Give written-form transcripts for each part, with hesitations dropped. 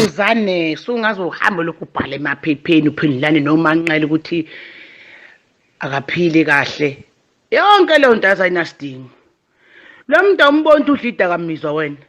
Uzane sungazohamba lokhu ubhale emaphepheni uphendulane nomanqele ukuthi akaphili kahle yonke leyo nto ayinasidingo. Lo muntu awumboni udla idakamizwa wena.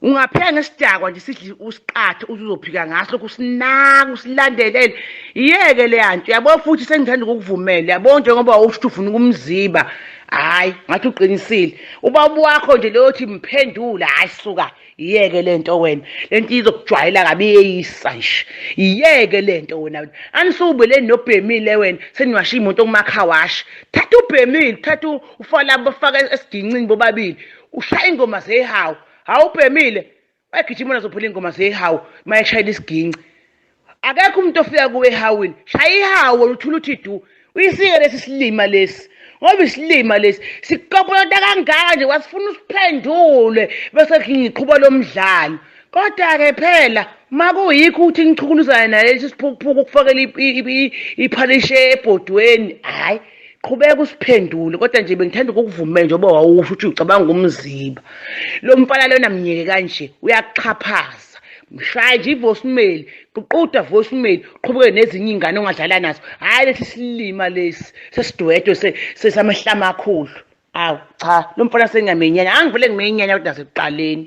Ungapheka ngesidakwa nje sidle usiqathe uzophika ngaso lokhu usinaka usilandelele. Iyeke le yanto yabo futhi sengithanda ukukuvumela yabo njengoba usho ufuna ukumziba. Hayi ngathi uqinisile ubaba wakho nje leyo thi mphendula hayi suka iyeke lento wena lento izokujwayela kabi eyisa nje iyeke lento wena anisubeleni nobhemile wena seniwasha imoto kumakhawashi thatha ubhemile thatha ufala bafaka esigincini bobabili ushaya ingoma zehawu awubhemile wayegijima nazophela ingoma zehawu mayeshayela isiginci akekho umuntu ofika kuwe ehawini shaya ihawu uthula uthi du uyisike lesi silima lesi ngoba isilima lesi sikopolota kangaka nje wasifuna usiphendule bese ngiqhubha lo mdlalo kodwa ke phela makuyikho ukuthi ngichukuluzana nalesi siphukuphuku ukufakela iphalishe ebhodweni hayi qhubeka usiphendule kodwa nje bengithanda ukukuvumela njengoba wawusho ukuthi ucabanga umziba lo mfana lona mnyeke kanje uyakuxhaphaza mshaya nje ivoicemail kuquda voicemail qhubeke nezinye ingane ongadlala nazo hayi lesi silima lesi sesidwetwe sesamahlama amakhulu awu cha lo mfana sengiyamenyanya angivele ngimenyanya kodwa nasekuqaleni.